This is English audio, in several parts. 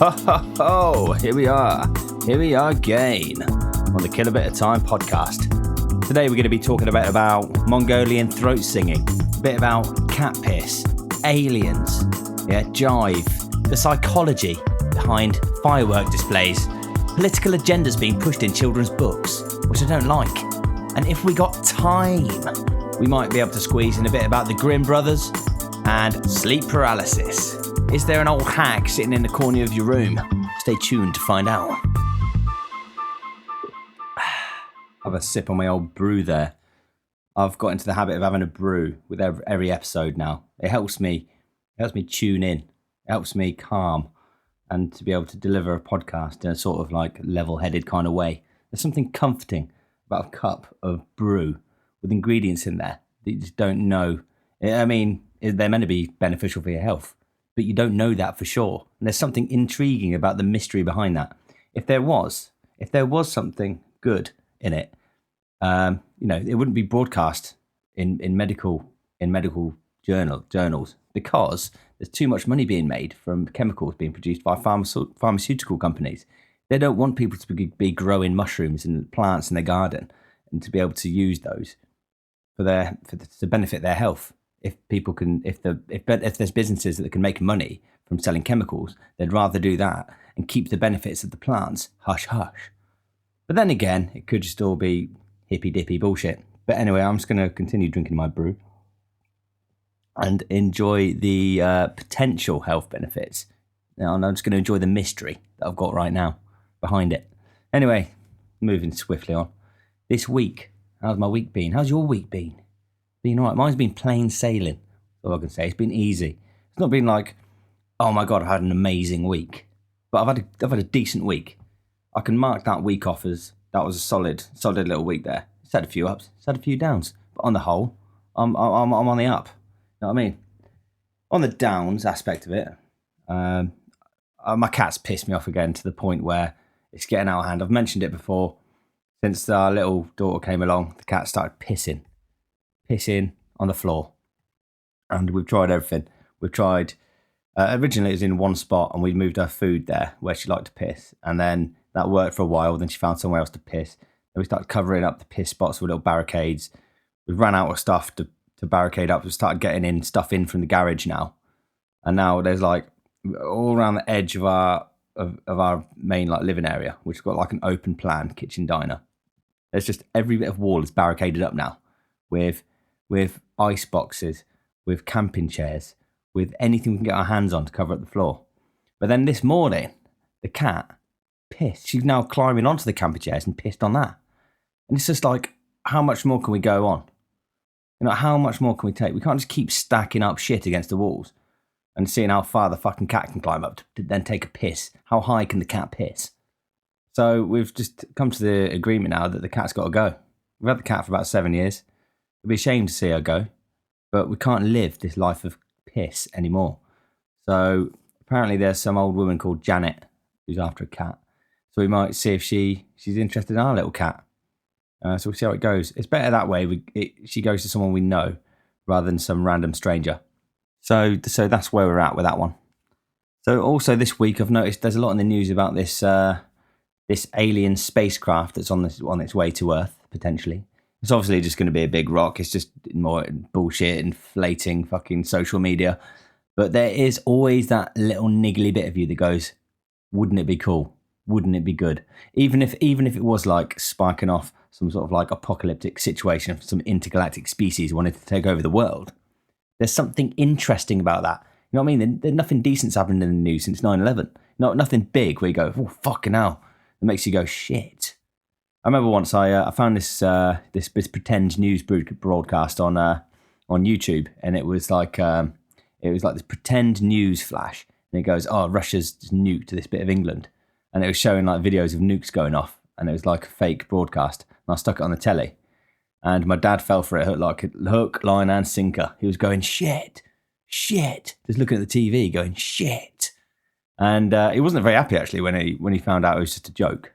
Oh, here we are again on the Kill a Bit of Time podcast. Today we're going to be talking a bit about Mongolian throat singing, a bit about cat piss, aliens, jive, the psychology behind firework displays, political agendas being pushed in children's books, which I don't like. And if we got time, we might be able to squeeze in a bit about the Grimm brothers and sleep paralysis. Is there an old hag sitting in the corner of your room? Stay tuned to find out. Have a sip on my old brew there. I've got into the habit of having a brew with every episode now. It helps me tune in. It helps me calm and to be able to deliver a podcast in a sort of like level-headed kind of way. There's something comforting about a cup of brew with ingredients in there that you just don't know. I mean, they're meant to be beneficial for your health, but you don't know that for sure. And there's something intriguing about the mystery behind that. If there was something good in it, it wouldn't be broadcast in medical journals because there's too much money being made from chemicals being produced by pharmaceutical companies. They don't want people to be growing mushrooms and plants in their garden and to be able to use those to benefit their health. If there's businesses that can make money from selling chemicals, they'd rather do that and keep the benefits of the plants hush hush. But then again, it could just all be hippy dippy bullshit. But anyway, I'm just going to continue drinking my brew and enjoy the potential health benefits. Now, I'm just going to enjoy the mystery that I've got right now behind it. Anyway, moving swiftly on. This week, how's my week been? How's your week been? Been all right. Mine's been plain sailing. That's all I can say. It's been easy. It's not been like, oh my God, I've had an amazing week. But I've had a decent week. I can mark that week off as that was a solid little week there. It's had a few ups, it's had a few downs. But on the whole, I'm on the up. You know what I mean? On the downs aspect of it, my cat's pissed me off again to the point where it's getting out of hand. I've mentioned it before. Since our little daughter came along, the cat started pissing on the floor. And we've tried everything. We've tried, originally it was in one spot and we moved her food there where she liked to piss. And then that worked for a while. Then she found somewhere else to piss. Then we started covering up the piss spots with little barricades. We ran out of stuff to barricade up. We started getting in stuff in from the garage now. And now there's like all around the edge of our main like living area, which has got like an open plan kitchen diner. There's just every bit of wall is barricaded up now with ice boxes, with camping chairs, with anything we can get our hands on to cover up the floor. But then this morning, the cat pissed. She's now climbing onto the camping chairs and pissed on that. And it's just like, how much more can we go on? How much more can we take? We can't just keep stacking up shit against the walls and seeing how far the fucking cat can climb up to then take a piss. How high can the cat piss? So we've just come to the agreement now that the cat's got to go. We've had the cat for about 7 years. It'd be a shame to see her go, but we can't live this life of piss anymore. So apparently there's some old woman called Janet who's after a cat. So we might see if she's interested in our little cat. So we'll see how it goes. It's better that way. She goes to someone we know rather than some random stranger. So that's where we're at with that one. So also this week I've noticed there's a lot in the news about this alien spacecraft that's on its way to Earth potentially. It's obviously just going to be a big rock. It's just more bullshit, inflating fucking social media. But there is always that little niggly bit of you that goes, wouldn't it be cool? Wouldn't it be good? Even if it was like spiking off some sort of like apocalyptic situation of some intergalactic species wanted to take over the world. There's something interesting about that. You know what I mean? There's nothing decent's happened in the news since 9/11. Nothing big where you go, oh, fucking hell. It makes you go, shit. I remember once I found this pretend news broadcast on YouTube, and it was like this pretend news flash, and it goes, oh, Russia's nuked this bit of England, and it was showing like videos of nukes going off, and it was like a fake broadcast, and I stuck it on the telly, and my dad fell for it hook, line, and sinker. He was going shit, just looking at the TV, going shit, and he wasn't very happy actually when he found out it was just a joke.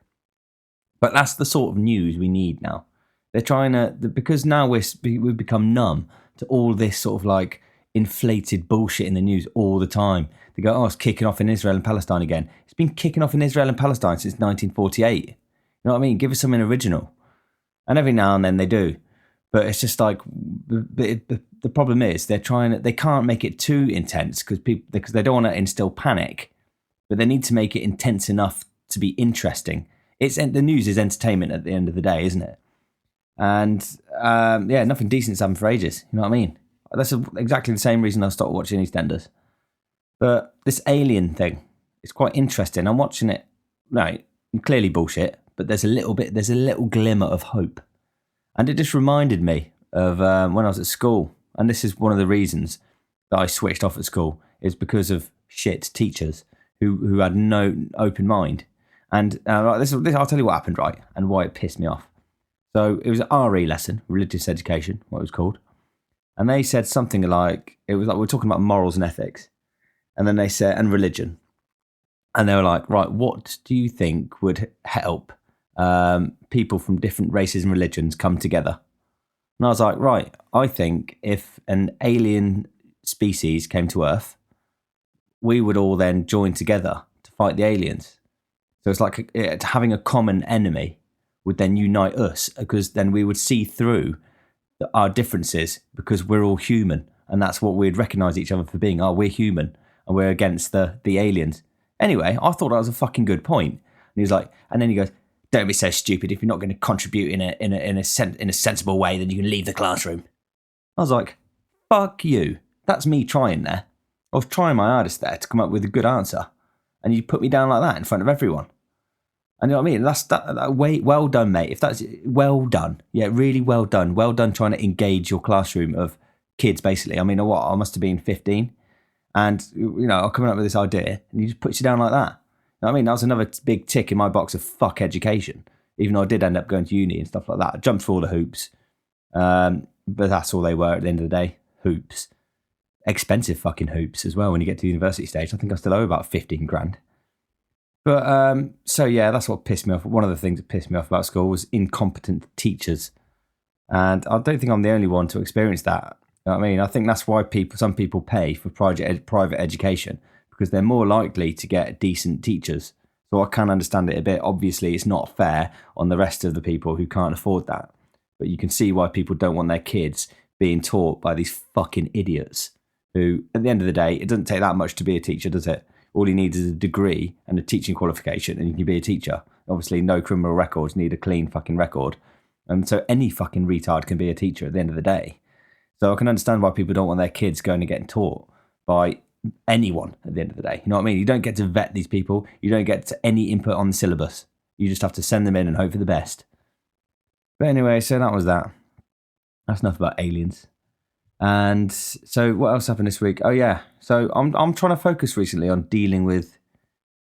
But that's the sort of news we need now. They're trying to, because now we've become numb to all this sort of like inflated bullshit in the news all the time. They go, oh, it's kicking off in Israel and Palestine again. It's been kicking off in Israel and Palestine since 1948. You know what I mean? Give us something original. And every now and then they do. But it's just like, the problem is they can't make it too intense because they don't want to instill panic, but they need to make it intense enough to be interesting. The news is entertainment at the end of the day, isn't it? And nothing decent's happened for ages. You know what I mean? That's exactly the same reason I stopped watching EastEnders. But this Alien thing, it's quite interesting. I'm watching it, right? Clearly bullshit, but there's a little glimmer of hope. And it just reminded me of when I was at school. And this is one of the reasons that I switched off at school, is because of shit teachers who had no open mind. And this, I'll tell you what happened, right? And why it pissed me off. So it was an RE lesson, religious education, what it was called. And they said something like, we're talking about morals and ethics. And then they said, and religion. And they were like, right, what do you think would help people from different races and religions come together? And I was like, right, I think if an alien species came to Earth, we would all then join together to fight the aliens. So it's like having a common enemy would then unite us, because then we would see through our differences, because we're all human, and that's what we'd recognise each other for being. Oh, we're human, and we're against the aliens. Anyway, I thought that was a fucking good point. And he was like, and then he goes, don't be so stupid. If you're not going to contribute in a sensible way, then you can leave the classroom. I was like, fuck you. That's me trying there. I was trying my hardest there to come up with a good answer, and you put me down like that in front of everyone. And you know what I mean? That's well done, mate. If that's well done, yeah, really well done. Well done trying to engage your classroom of kids, basically. I mean, I must have been 15, and I'm coming up with this idea, and he just puts you down like that. You know what I mean? That was another big tick in my box of fuck education. Even though I did end up going to uni and stuff like that, I jumped through all the hoops, but that's all they were at the end of the day. Hoops, expensive fucking hoops as well. When you get to the university stage, I think I still owe about 15 grand. But so yeah, that's what pissed me off. One of the things that pissed me off about school was incompetent teachers, and I don't think I'm the only one to experience that. You know what I mean? I think that's why some people pay for private education, because they're more likely to get decent teachers. So I can understand it a bit. Obviously, it's not fair on the rest of the people who can't afford that, but you can see why people don't want their kids being taught by these fucking idiots who, at the end of the day, it doesn't take that much to be a teacher, does it? All you need is a degree and a teaching qualification, and you can be a teacher. Obviously, no criminal records, need a clean fucking record. And so any fucking retard can be a teacher at the end of the day. So I can understand why people don't want their kids going and getting taught by anyone at the end of the day. You know what I mean? You don't get to vet these people. You don't get any input on the syllabus. You just have to send them in and hope for the best. But anyway, so that was that. That's enough about aliens. And so what else happened this week? Oh yeah, so I'm trying to focus recently on dealing with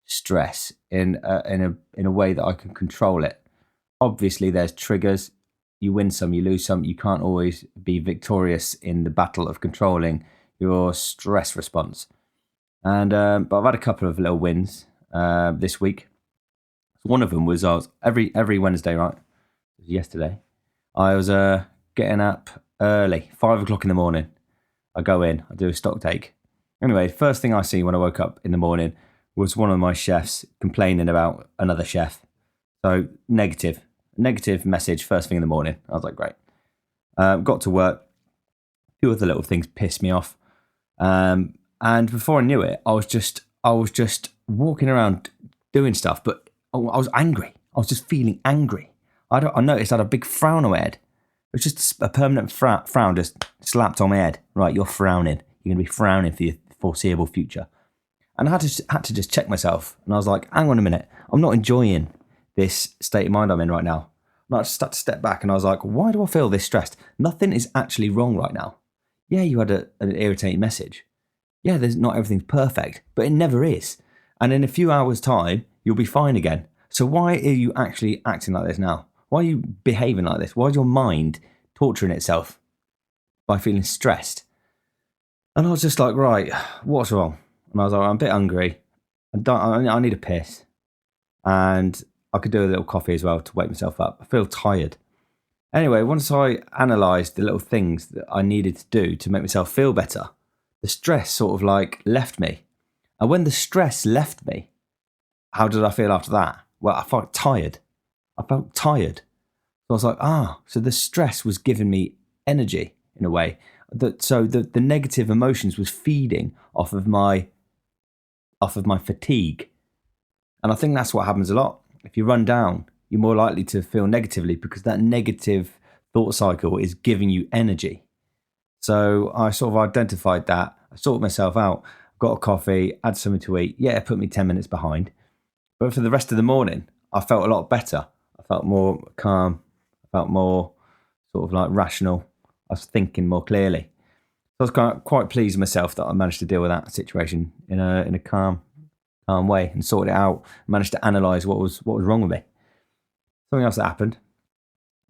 stress in a way that I can control it. Obviously, there's triggers. You win some, you lose some. You can't always be victorious in the battle of controlling your stress response. And but I've had a couple of little wins this week. One of them was I was every Wednesday, right? Yesterday, I was getting up early, 5 o'clock in the morning. I go in, I do a stock take. Anyway, first thing I see when I woke up in the morning was one of my chefs complaining about another chef. So negative message first thing in the morning. I was like, great. Got to work. A few other little things pissed me off. And before I knew it, I was just walking around doing stuff, but I was angry. I was just feeling angry. I noticed I had a big frown on my head. It was just a permanent frown just slapped on my head. Right, you're frowning. You're going to be frowning for your foreseeable future. And I had to just check myself. And I was like, hang on a minute. I'm not enjoying this state of mind I'm in right now. And I just had to step back and I was like, why do I feel this stressed? Nothing is actually wrong right now. Yeah, you had an irritating message. Yeah, not everything's perfect, but it never is. And in a few hours' time, you'll be fine again. So why are you actually acting like this now? Why are you behaving like this? Why is your mind torturing itself by feeling stressed? And I was just like, right, what's wrong? And I was like, I'm a bit hungry. I need a piss. And I could do a little coffee as well to wake myself up. I feel tired. Anyway, once I analysed the little things that I needed to do to make myself feel better, the stress sort of like left me. And when the stress left me, how did I feel after that? Well, I felt tired. So I was like, so the stress was giving me energy in a way. So the negative emotions was feeding off of my fatigue. And I think that's what happens a lot. If you run down, you're more likely to feel negatively because that negative thought cycle is giving you energy. So I sort of identified that. I sorted myself out, got a coffee, had something to eat. Yeah, it put me 10 minutes behind. But for the rest of the morning, I felt a lot better. I felt more calm. I felt more sort of like rational. I was thinking more clearly. So I was quite pleased with myself that I managed to deal with that situation in a calm way and sort it out. Managed to analyse what was wrong with me. Something else that happened,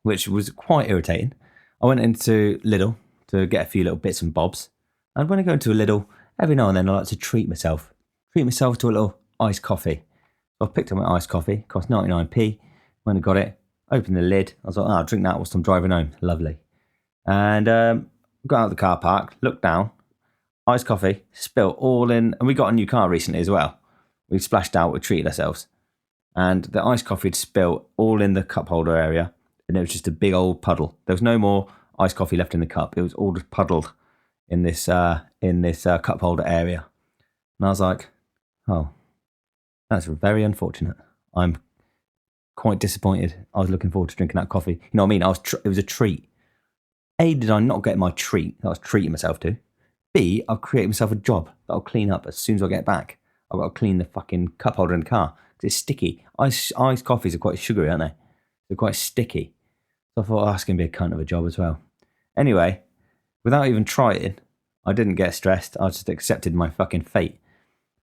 which was quite irritating. I went into Lidl to get a few little bits and bobs. And when I go into a Lidl, every now and then I like to treat myself to a little iced coffee. So I picked up my iced coffee, cost 99p. When I got it, opened the lid. I was like, I'll drink that whilst I'm driving home. Lovely. And got out of the car park, looked down, iced coffee, spilt all in. And we got a new car recently as well. We splashed out, we treated ourselves. And the iced coffee had spilt all in the cup holder area. And it was just a big old puddle. There was no more iced coffee left in the cup. It was all just puddled in this cup holder area. And I was like, oh, that's very unfortunate. I'm quite disappointed. I was looking forward to drinking that coffee. You know what I mean? It was a treat. A, did I not get my treat that I was treating myself to? B, I've created myself a job that I'll clean up as soon as I get back. I've got to clean the fucking cup holder in the car because it's sticky. Iced coffees are quite sugary, aren't they? They're quite sticky. So I thought, that's going to be a cunt of a job as well. Anyway, without even trying, I didn't get stressed. I just accepted my fucking fate.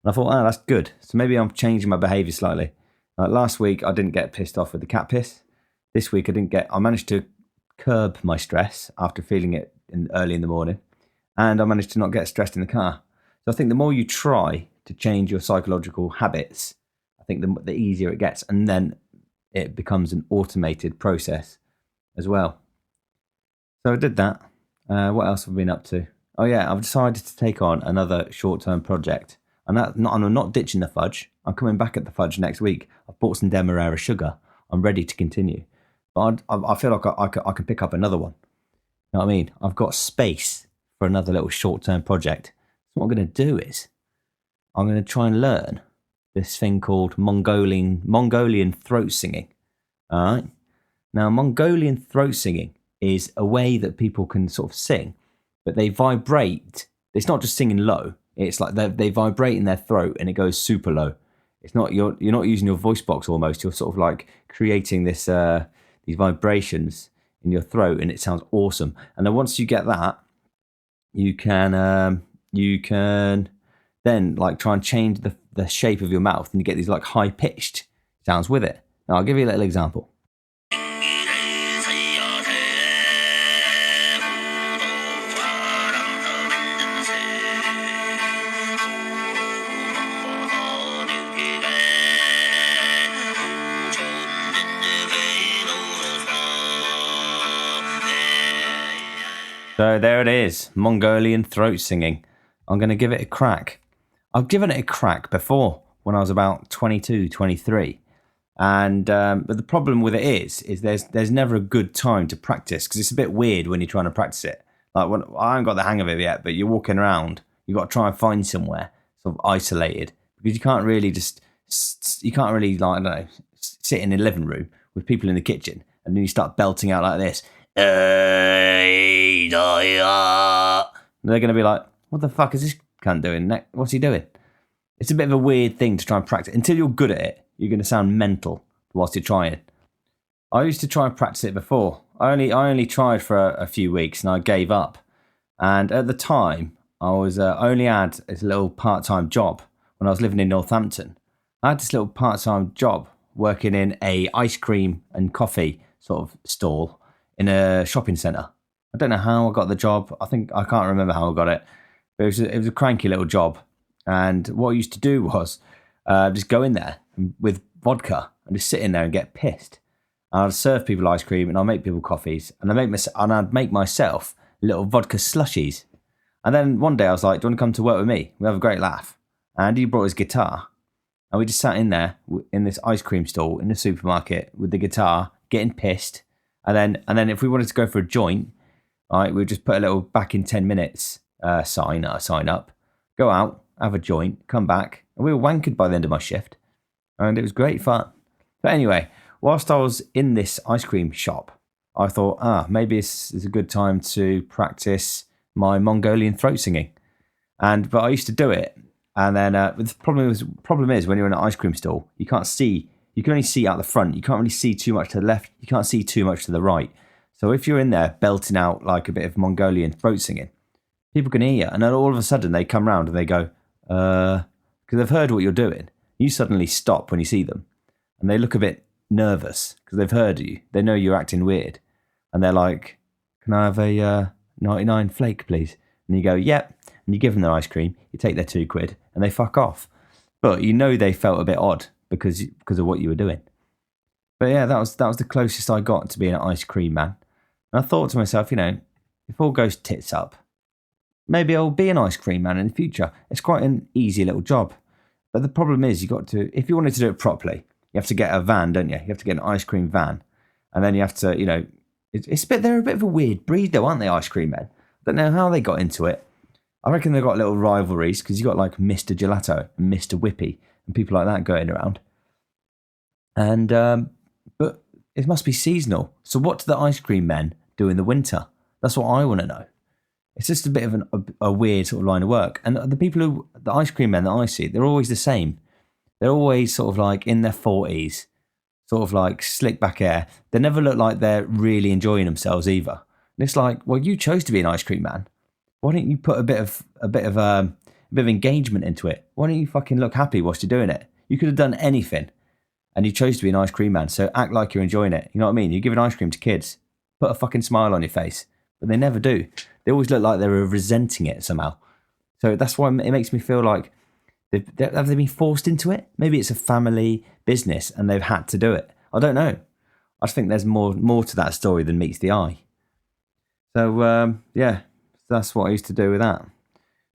And I thought, that's good. So maybe I'm changing my behaviour slightly. Like last week, I didn't get pissed off with the cat piss. This week, I managed to curb my stress after feeling it early in the morning. And I managed to not get stressed in the car. So I think the more you try to change your psychological habits, I think the easier it gets. And then it becomes an automated process as well. So I did that. What else have I been up to? Oh yeah, I've decided to take on another short-term project. And I'm not ditching the fudge. I'm coming back at the fudge next week. I've bought some Demerara sugar. I'm ready to continue. But I feel like I can pick up another one. You know what I mean? I've got space for another little short-term project. So what I'm going to do is I'm going to try and learn this thing called Mongolian throat singing. All right? Now, Mongolian throat singing is a way that people can sort of sing, but they vibrate. It's not just singing low. It's like they vibrate in their throat and it goes super low. It's not you're not using your voice box almost. You're sort of like creating this these vibrations in your throat, and it sounds awesome. And then once you get that, you can then like try and change the shape of your mouth, and you get these like high pitched sounds with it. Now I'll give you a little example. So there it is, Mongolian throat singing. I'm going to give it a crack. I've given it a crack before when I was about 22, 23. And but the problem with it is there's never a good time to practice because it's a bit weird when you're trying to practice it. Like I haven't got the hang of it yet, but you're walking around, you've got to try and find somewhere sort of isolated because you can't really like, I don't know, sit in the living room with people in the kitchen and then you start belting out like this. They're going to be like, what the fuck is this cunt doing? What's he doing? It's a bit of a weird thing to try and practice. Until you're good at it, you're going to sound mental whilst you're trying. I used to try and practice it before. I only tried for a few weeks and I gave up. And at the time, I only had this little part-time job when I was living in Northampton. I had this little part-time job working in a ice cream and coffee sort of stall in a shopping centre. I don't know how I got the job. I can't remember how I got it. But it was a cranky little job. And what I used to do was just go in there with vodka and just sit in there and get pissed. And I'd serve people ice cream and I'd make people coffees. And I'd make myself little vodka slushies. And then one day I was like, do you want to come to work with me? We have a great laugh. And he brought his guitar. And we just sat in there in this ice cream stall in the supermarket with the guitar, getting pissed. And then if we wanted to go for a joint, right, we'd just put a little back in 10 minutes sign up, go out, have a joint, come back. And we were wankered by the end of my shift. And it was great fun. But anyway, whilst I was in this ice cream shop, I thought, maybe this is a good time to practice my Mongolian throat singing. But I used to do it. And then the problem is when you're in an ice cream stall, you can't see. You can only see out the front. You can't really see too much to the left. You can't see too much to the right. So if you're in there belting out like a bit of Mongolian throat singing, people can hear you. And then all of a sudden they come round and they go, because they've heard what you're doing. You suddenly stop when you see them. And they look a bit nervous because they've heard you. They know you're acting weird. And they're like, can I have a 99 flake, please? And you go, yep. And you give them their ice cream. You take their £2 and they fuck off. But you know they felt a bit odd because of what you were doing. But yeah, that was the closest I got to being an ice cream man. And I thought to myself, if all goes tits up, maybe I'll be an ice cream man in the future. It's quite an easy little job. But the problem is if you wanted to do it properly, you have to get a van, don't you? You have to get an ice cream van. And then you have to, they're a bit of a weird breed though, aren't they, ice cream men? I don't know how they got into it. I reckon they've got little rivalries because you've got like Mr. Gelato and Mr. Whippy and people like that going around. And, but it must be seasonal. So what do the ice cream men do in the winter? That's what I want to know. It's just a bit of a weird sort of line of work. And the ice cream men that I see, they're always the same. They're always sort of like in their 40s, sort of like slick back hair. They never look like they're really enjoying themselves either. And it's like, well, you chose to be an ice cream man. Why don't you put a bit of engagement into it? Why don't you fucking look happy whilst you're doing it? You could have done anything, and you chose to be an ice cream man. So act like you're enjoying it. You know what I mean? You give an ice cream to kids, put a fucking smile on your face, but they never do. They always look like they're resenting it somehow. So that's why it makes me feel like have they been forced into it? Maybe it's a family business and they've had to do it. I don't know. I just think there's more to that story than meets the eye. So yeah. That's what I used to do with that.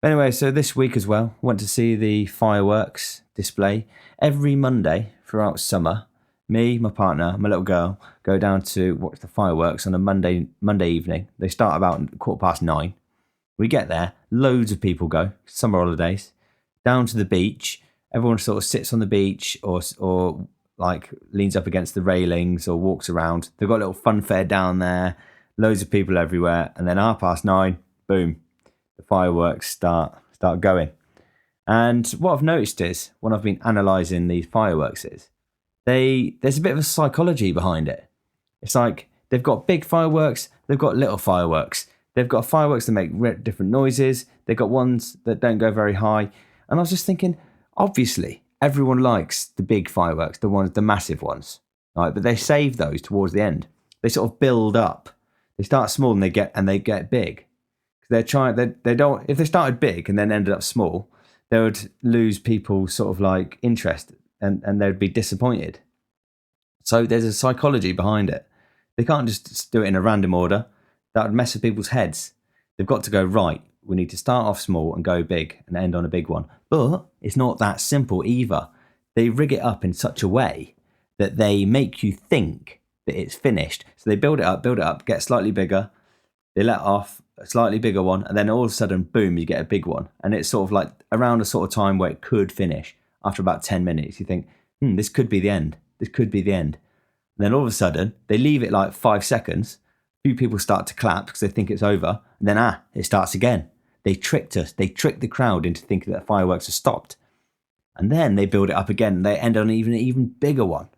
Anyway, so this week as well, went to see the fireworks display. Every Monday throughout summer, me, my partner, my little girl, go down to watch the fireworks on a Monday evening. They start about 9:15. We get there, loads of people go, summer holidays, down to the beach. Everyone sort of sits on the beach or like leans up against the railings or walks around. They've got a little fun fair down there, loads of people everywhere. And then 9:30, boom, the fireworks start going. And what I've noticed is, when I've been analysing these fireworks is, there's a bit of a psychology behind it. It's like, they've got big fireworks, they've got little fireworks. They've got fireworks that make different noises. They've got ones that don't go very high. And I was just thinking, obviously, everyone likes the big fireworks, the massive ones, right? But they save those towards the end. They sort of build up. They start small and they get big. They don't. If they started big and then ended up small, they would lose people's sort of like interest and they'd be disappointed. So there's a psychology behind it. They can't just do it in a random order. That would mess with people's heads. They've got to go, right, we need to start off small and go big and end on a big one. But it's not that simple either. They rig it up in such a way that they make you think that it's finished. So they build it up, get slightly bigger. They let off a slightly bigger one, and then all of a sudden, boom, you get a big one. And it's sort of like around a sort of time where it could finish. After about 10 minutes, you think, this could be the end. This could be the end. And then all of a sudden, they leave it like 5 seconds. A few people start to clap because they think it's over. And then, it starts again. They tricked us. They tricked the crowd into thinking that fireworks are stopped. And then they build it up again, and they end on an even bigger one.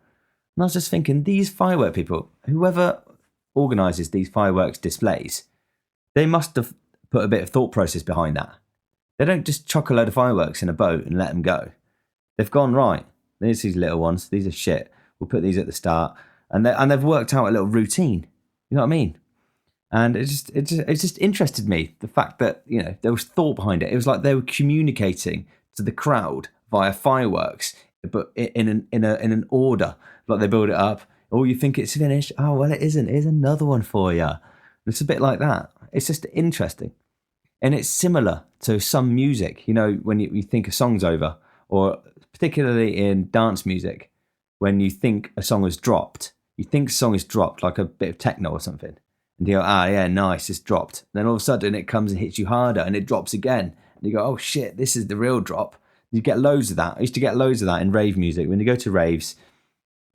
And I was just thinking, these firework people, whoever organises these fireworks displays, they must have put a bit of thought process behind that. They don't just chuck a load of fireworks in a boat and let them go. They've gone, right, there's these little ones, these are shit, we'll put these at the start. And they've worked out a little routine, you know what I mean? And it just interested me, the fact that, there was thought behind it. It was like they were communicating to the crowd via fireworks, but in an order. Like they build it up, oh, you think it's finished? Oh, well, it isn't. Here's another one for you. It's a bit like that. It's just interesting. And it's similar to some music, you know, when you think a song's over, or particularly in dance music, when you think a song has dropped, you think a song is dropped, like a bit of techno or something. And you go, ah, yeah, nice, it's dropped. Then all of a sudden it comes and hits you harder and it drops again. And you go, oh shit, this is the real drop. You get loads of that. I used to get loads of that in rave music. When you go to raves,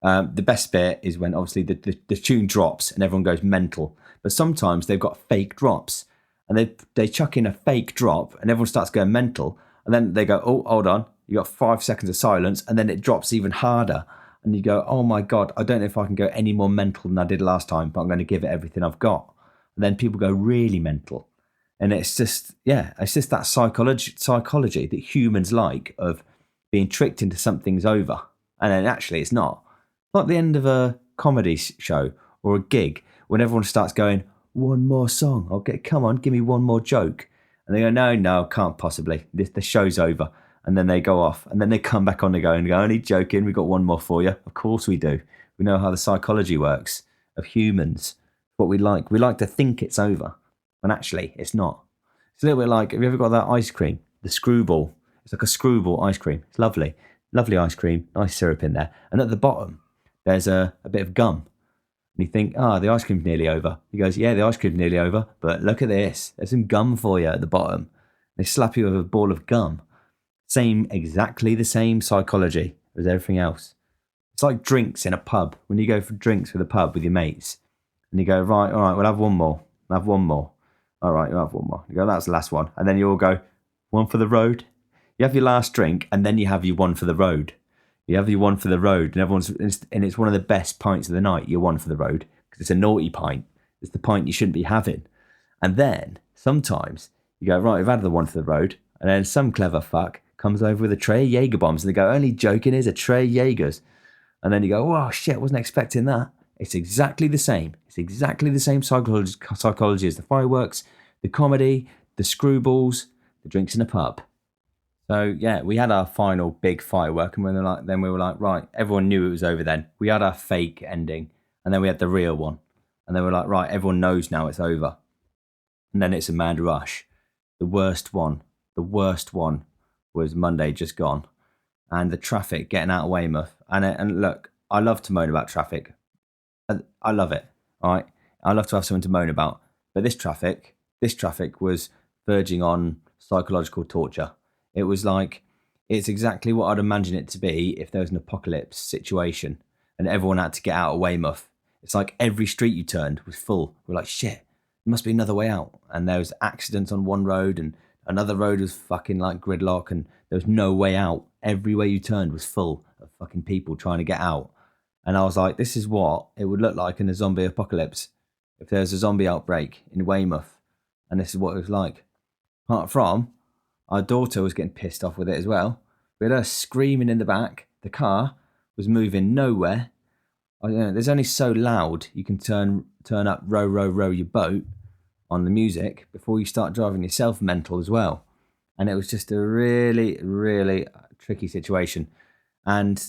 the best bit is when obviously the tune drops and everyone goes mental. But sometimes they've got fake drops and they chuck in a fake drop and everyone starts going mental. And then they go, oh, hold on. You got 5 seconds of silence and then it drops even harder. And you go, oh my God, I don't know if I can go any more mental than I did last time, but I'm going to give it everything I've got. And then people go really mental. And it's just, yeah, it's just that psychology that humans like of being tricked into something's over. And then actually it's not. Like the end of a comedy show or a gig when everyone starts going, one more song. Okay, come on, give me one more joke. And they go, no, can't possibly. The show's over. And then they go off and then they come back on and go, only joking, we got one more for you. Of course we do. We know how the psychology works of humans, what we like. We like to think it's over when actually it's not. It's a little bit like, have you ever got that ice cream, the screwball? It's like a screwball ice cream. It's lovely. Lovely ice cream, nice syrup in there. And at the bottom, there's a bit of gum. And you think, the ice cream's nearly over. He goes, yeah, the ice cream's nearly over, but look at this. There's some gum for you at the bottom. They slap you with a ball of gum. Exactly the same psychology as everything else. It's like drinks in a pub. When you go for drinks with a pub with your mates, and you go, right, all right, we'll have one more. We'll have one more. All right, you'll have one more. You go, that's the last one. And then you all go, one for the road. You have your last drink, and then you have your one for the road. You have your one for the road, and it's one of the best pints of the night, your one for the road, because it's a naughty pint. It's the pint you shouldn't be having. And then sometimes you go, right, we've had the one for the road, and then some clever fuck comes over with a tray of Jaeger bombs, and they go, only joking, is a tray of Jaegers. And then you go, oh shit, wasn't expecting that. It's exactly the same. It's exactly the same psychology as the fireworks, the comedy, the screwballs, the drinks in a pub. So yeah, we had our final big firework, and then we were like, right, everyone knew it was over then. We had our fake ending, and then we had the real one. And then we're like, right, everyone knows now it's over. And then it's a mad rush. The worst one was Monday just gone, and the traffic getting out of Weymouth. And look, I love to moan about traffic. I love it. All right, I love to have something to moan about. But this traffic was verging on psychological torture. It was like, it's exactly what I'd imagine it to be if there was an apocalypse situation and everyone had to get out of Weymouth. It's like every street you turned was full. We're like, shit, there must be another way out. And there was accidents on one road, and another road was fucking like gridlock, and there was no way out. Every way you turned was full of fucking people trying to get out. And I was like, this is what it would look like in a zombie apocalypse if there was a zombie outbreak in Weymouth. And this is what it was like. Apart from, our daughter was getting pissed off with it as well. We had her screaming in the back. The car was moving nowhere. There's only so loud you can turn up row, row, row your boat on the music before you start driving yourself mental as well. And it was just a really, really tricky situation. And,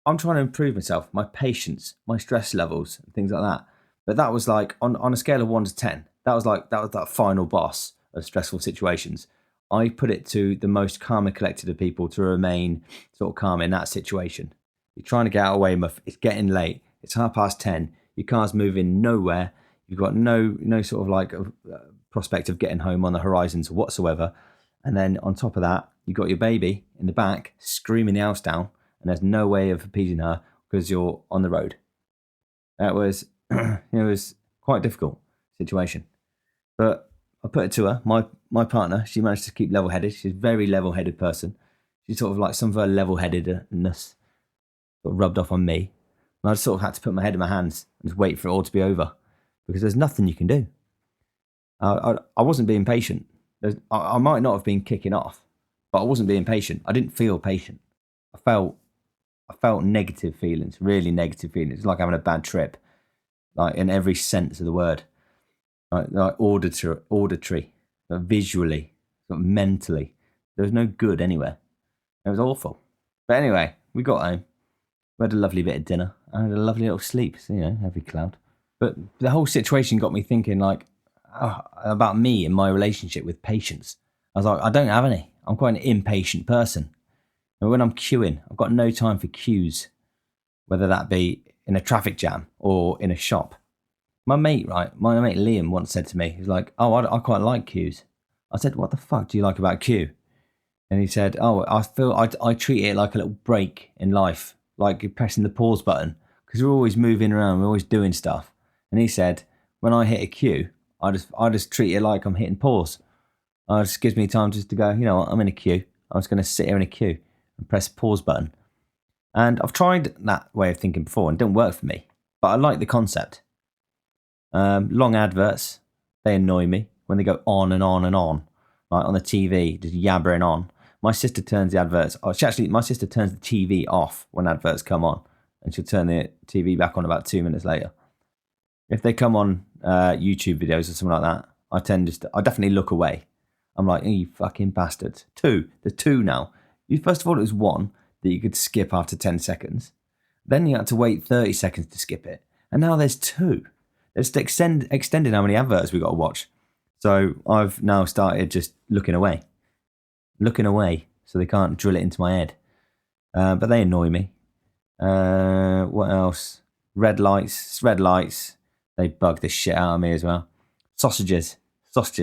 I'm trying to improve myself, my patience, my stress levels, and things like that. But that was like, on a scale of 1 to 10, that was that final boss of stressful situations. I put it to the most calm and collected of people to remain sort of calm in that situation. You're trying to get out of Weymouth. It's getting late. It's 10:30. Your car's moving nowhere. You've got no sort of like prospect of getting home on the horizons whatsoever. And then on top of that, you've got your baby in the back screaming the house down, and there's no way of appeasing her because you're on the road. That was, it was quite a difficult situation. But I put it to her, my partner, she managed to keep level-headed. She's a very level-headed person. She's sort of like some of her level-headedness sort of rubbed off on me. And I sort of had to put my head in my hands and just wait for it all to be over, because there's nothing you can do. I wasn't being patient. I might not have been kicking off, but I wasn't being patient. I didn't feel patient. I felt negative feelings, really negative feelings. It's like having a bad trip, like in every sense of the word. Like auditory, visually, mentally. There was no good anywhere. It was awful. But anyway, we got home. We had a lovely bit of dinner. I had a lovely little sleep, so, every cloud. But the whole situation got me thinking, like, about me and my relationship with patience. I was like, I don't have any. I'm quite an impatient person. And when I'm queuing, I've got no time for queues, whether that be in a traffic jam or in a shop. My mate Liam once said to me, he's like, oh, I quite like queues. I said, what the fuck do you like about queue? And he said, oh, I treat it like a little break in life, like you're pressing the pause button, because we're always moving around, we're always doing stuff. And he said, when I hit a queue, I just treat it like I'm hitting pause. It just gives me time just to go, you know what, I'm in a queue. I'm just going to sit here in a queue and press pause button. And I've tried that way of thinking before and it didn't work for me, but I like the concept. Long adverts, they annoy me when they go on and on and on, like on the TV, just yabbering on. My sister turns the adverts. My sister turns the TV off when adverts come on, and she'll turn the TV back on about 2 minutes later. If they come on YouTube videos or something like that, I definitely look away. I'm like, oh, you fucking bastards. There's two now. First of all, it was one that you could skip after 10 seconds. Then you had to wait 30 seconds to skip it. And now there's two. They're just extending how many adverts we got to watch. So I've now started just looking away so they can't drill it into my head. But they annoy me. What else? Red lights. They bug the shit out of me as well. Sausages,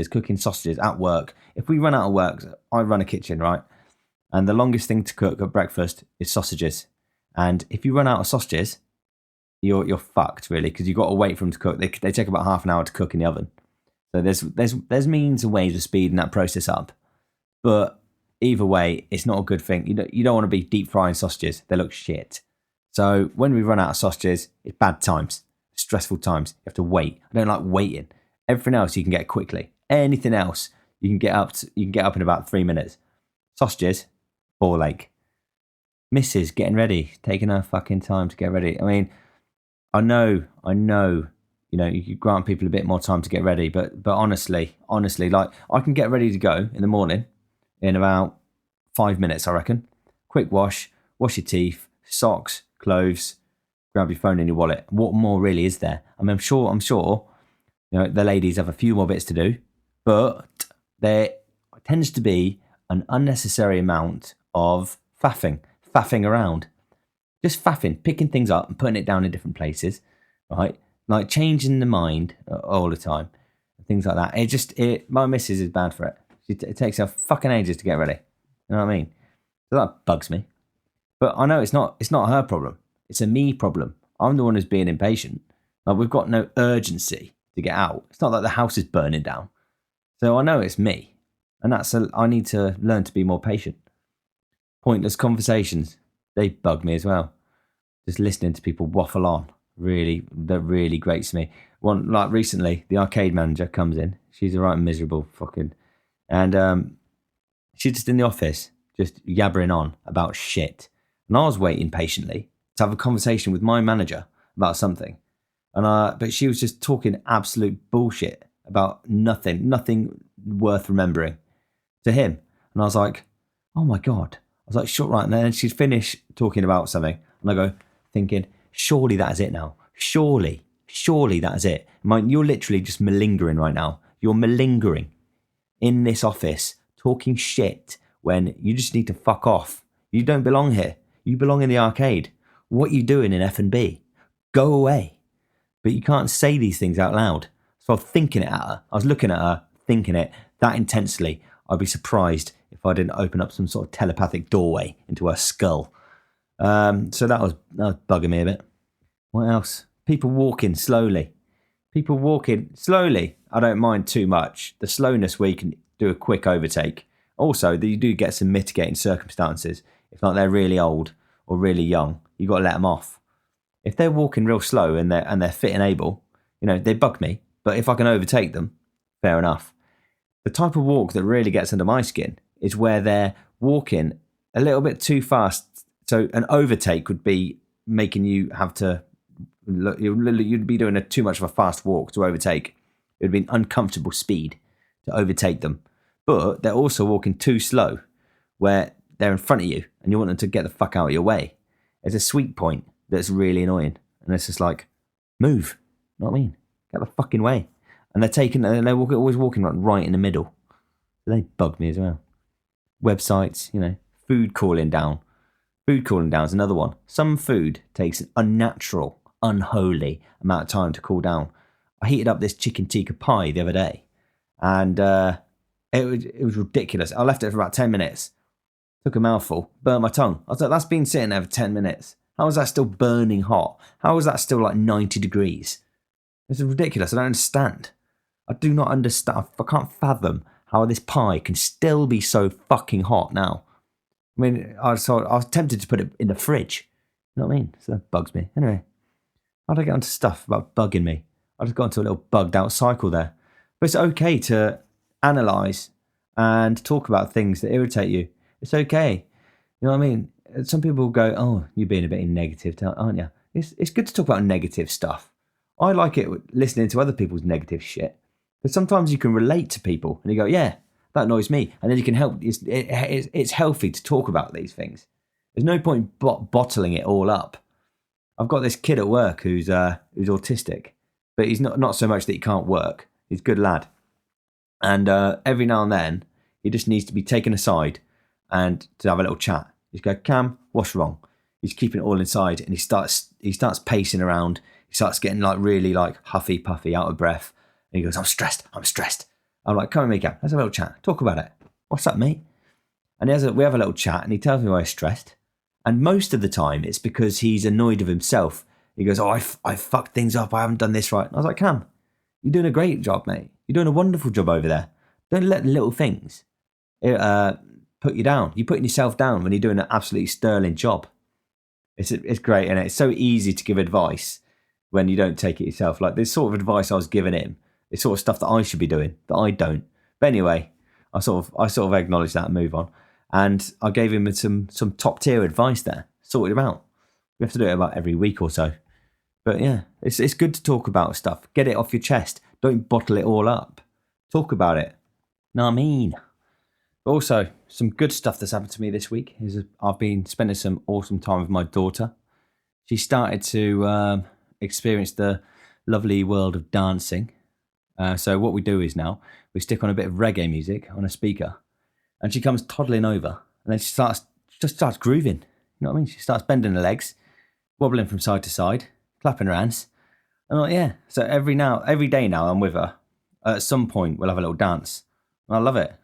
cooking sausages at work. If we run out of work, I run a kitchen, right? And the longest thing to cook at breakfast is sausages. And if you run out of sausages, you're fucked, really, because you've got to wait for them to cook. They take about half an hour to cook in the oven. So there's means and ways of speeding that process up. But either way, it's not a good thing. You don't want to be deep frying sausages. They look shit. So when we run out of sausages, it's bad times, stressful times. You have to wait. I don't like waiting. Everything else you can get quickly. Anything else you can get up in about 3 minutes. Sausages, ball ache. Mrs. getting ready, taking her fucking time to get ready. I mean, I know, you could grant people a bit more time to get ready, but honestly, like I can get ready to go in the morning in about 5 minutes, I reckon. Quick wash your teeth, socks, clothes, grab your phone and your wallet. What more really is there? I mean, I'm sure, the ladies have a few more bits to do, but there tends to be an unnecessary amount of faffing around. Just faffing, picking things up and putting it down in different places, right? Like changing the mind all the time, things like that. My missus is bad for it. It takes her fucking ages to get ready. You know what I mean? So that bugs me. But I know it's not her problem. It's a me problem. I'm the one who's being impatient. Like we've got no urgency to get out. It's not like the house is burning down. So I know it's me, and I need to learn to be more patient. Pointless conversations, they bug me as well. Just listening to people waffle on, that really grates me. One, like recently, the arcade manager comes in. She's a right miserable fucking, and she's just in the office, just yabbering on about shit. And I was waiting patiently to have a conversation with my manager about something, but she was just talking absolute bullshit about nothing worth remembering to him. And I was like, oh my God. I was like, shut right. And then she'd finish talking about something. And I go, thinking, surely that is it now. Surely that is it. You're literally just malingering right now. You're malingering in this office, talking shit when you just need to fuck off. You don't belong here. You belong in the arcade. What are you doing in F&B? Go away. But you can't say these things out loud. So I was thinking it at her. I was looking at her, thinking it that intensely. I'd be surprised if I didn't open up some sort of telepathic doorway into her skull. So that was bugging me a bit. What else? People walking slowly. I don't mind too much. The slowness where you can do a quick overtake. Also, you do get some mitigating circumstances. If not, they're really old or really young, you got to let them off. If they're walking real slow and they're fit and able, they bug me. But if I can overtake them, fair enough. The type of walk that really gets under my skin is where they're walking a little bit too fast. So an overtake would be making you have to, you'd be doing too much of a fast walk to overtake. It would be an uncomfortable speed to overtake them. But they're also walking too slow where they're in front of you and you want them to get the fuck out of your way. There's a sweet point that's really annoying. And it's just like, move. You know what I mean? Get the fucking way. and they're always walking right in the middle. They bug me as well. Websites, food cooling down. Food cooling down is another one. Some food takes an unnatural, unholy amount of time to cool down. I heated up this chicken tikka pie the other day, and it was ridiculous. I left it for about 10 minutes. Took a mouthful, burnt my tongue. I was like, that's been sitting there for 10 minutes. How is that still burning hot? How is that still like 90 degrees? It's ridiculous. I don't understand. I do not understand. I can't fathom how this pie can still be so fucking hot now. I mean, I was tempted to put it in the fridge. You know what I mean? So that bugs me. Anyway, how'd I get onto stuff about bugging me? I just got into a little bugged out cycle there. But it's okay to analyse and talk about things that irritate you. It's okay. You know what I mean? Some people go, oh, you're being a bit negative, aren't you? It's good to talk about negative stuff. I like it listening to other people's negative shit. But sometimes you can relate to people and you go, yeah, that annoys me. And then you can help. It's healthy to talk about these things. There's no point bottling it all up. I've got this kid at work who's autistic, but he's not so much that he can't work. He's a good lad. And every now and then, he just needs to be taken aside and to have a little chat. He's go, Cam, what's wrong? He's keeping it all inside, and he starts pacing around. He starts getting like really like huffy puffy, out of breath. And he goes, I'm stressed. I'm like, come on, mate, Cam, let's have a little chat. Talk about it. What's up, mate? And we have a little chat, and he tells me why he's stressed. And most of the time, it's because he's annoyed of himself. He goes, oh, I fucked things up. I haven't done this right. And I was like, Cam, you're doing a great job, mate. You're doing a wonderful job over there. Don't let the little things put you down. You're putting yourself down when you're doing an absolutely sterling job. It's great, and it's so easy to give advice when you don't take it yourself. Like this sort of advice I was giving him, it's sort of stuff that I should be doing that I don't. But anyway, I sort of acknowledge that and move on. And I gave him some top tier advice there. Sorted him out. We have to do it about every week or so. But yeah, it's good to talk about stuff. Get it off your chest. Don't bottle it all up. Talk about it. Know what I mean? But also, some good stuff that's happened to me this week is I've been spending some awesome time with my daughter. She started to experience the lovely world of dancing. So what we do is now we stick on a bit of reggae music on a speaker, and she comes toddling over, and then she starts grooving. You know what I mean? She starts bending her legs, wobbling from side to side, clapping her hands. And I'm like, yeah. So every day now I'm with her. At some point we'll have a little dance. And I love it.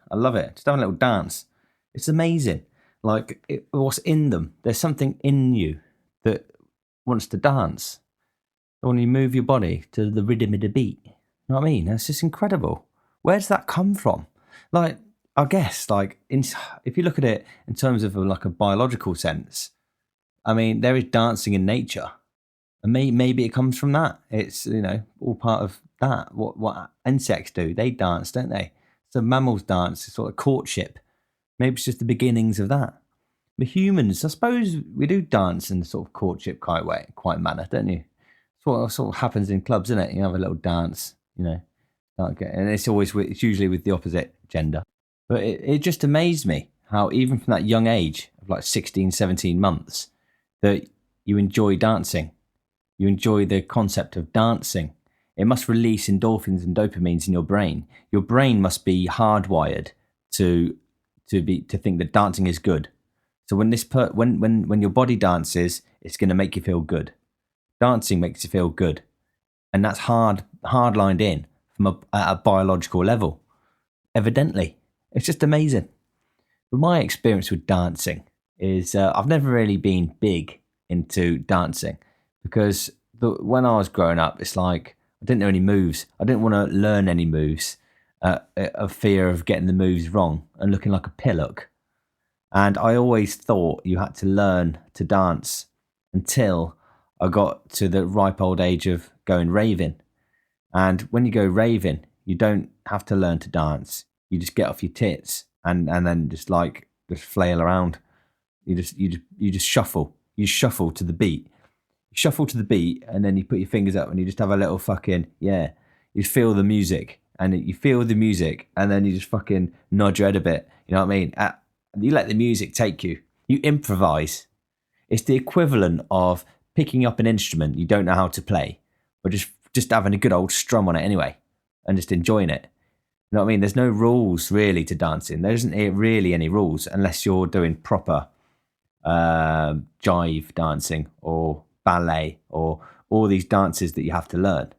Just having a little dance. It's amazing. Like what's in them. There's something in you that wants to dance. When you move your body to the rhythm of the beat. You know what I mean? That's just incredible. Where does that come from? Like, I guess, like, if you look at it in terms of like a biological sense, I mean, there is dancing in nature. And maybe it comes from that. It's, all part of that. What insects do, they dance, don't they? So mammals dance, it's sort of courtship. Maybe it's just the beginnings of that. But humans, I suppose we do dance in the sort of courtship quite manner, don't you? It's what sort of happens in clubs, isn't it? You have a little dance, and it's usually with the opposite gender. But it just amazed me how even from that young age of like 16, 17 months, that you enjoy dancing. You enjoy the concept of dancing. It must release endorphins and dopamines in your brain. Your brain must be hardwired to think that dancing is good. So when your body dances, it's going to make you feel good. Dancing makes you feel good, and that's hard lined in from a biological level. Evidently, it's just amazing. But my experience with dancing is I've never really been big into dancing because when I was growing up, it's like I didn't know any moves. I didn't want to learn any moves, of fear of getting the moves wrong and looking like a pillock. And I always thought you had to learn to dance until I got to the ripe old age of going raving. And when you go raving, you don't have to learn to dance. You just get off your tits and then just flail around. You just shuffle. You shuffle to the beat. You shuffle to the beat, and then you put your fingers up and you just have a little fucking, yeah. You feel the music, and then you just fucking nod your head a bit. You know what I mean? You let the music take you. You improvise. It's the equivalent of picking up an instrument you don't know how to play, or just having a good old strum on it anyway. and just enjoying it. You know what I mean? There's no rules really to dancing. There isn't really any rules unless you're doing proper jive dancing or ballet or all these dances that you have to learn.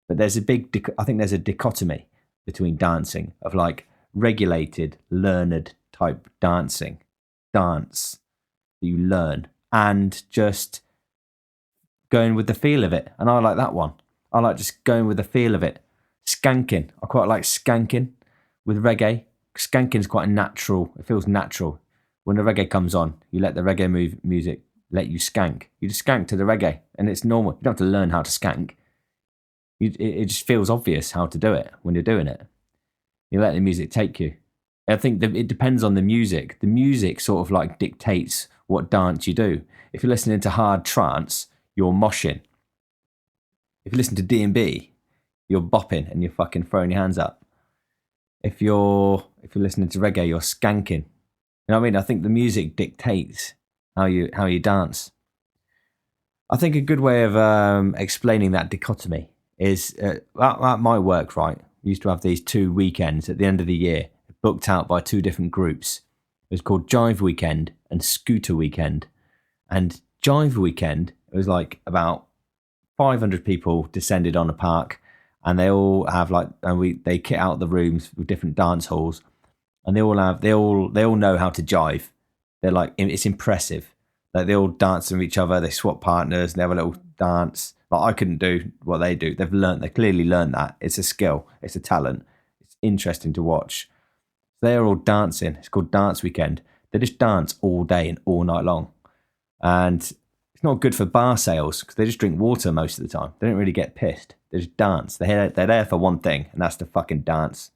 But there's I think there's a dichotomy between dancing of like regulated, learned type dance that you learn, and just going with the feel of it. And I like that one. I like just going with the feel of it. Skanking. I quite like skanking with reggae. Skanking's quite natural. It feels natural. When the reggae comes on, you let the reggae music let you skank. You just skank to the reggae, and it's normal. You don't have to learn how to skank. It just feels obvious how to do it when you're doing it. You let the music take you. I think that it depends on the music. The music sort of like dictates what dance you do. If you're listening to hard trance, you're moshing. If you listen to D&B, you're bopping and you're fucking throwing your hands up. If you're listening to reggae, you're skanking. You know what I mean? I think the music dictates how you dance. I think a good way of explaining that dichotomy is at my work, right? We used to have these 2 weekends at the end of the year, booked out by 2 different groups. It was called Jive Weekend and Scooter Weekend. And Jive Weekend, it was like about 500 people descended on a park, and they all have they kit out the rooms with different dance halls, and they all know how to jive. They're like, it's impressive. Like they all dance with each other, they swap partners, and they have a little dance. Like I couldn't do what they do. They clearly learned that. It's a skill, it's a talent. It's interesting to watch. They're all dancing. It's called Dance Weekend. They just dance all day and all night long. And it's not good for bar sales because they just drink water most of the time. They don't really get pissed. They just dance. They're there for one thing, and that's to fucking dance.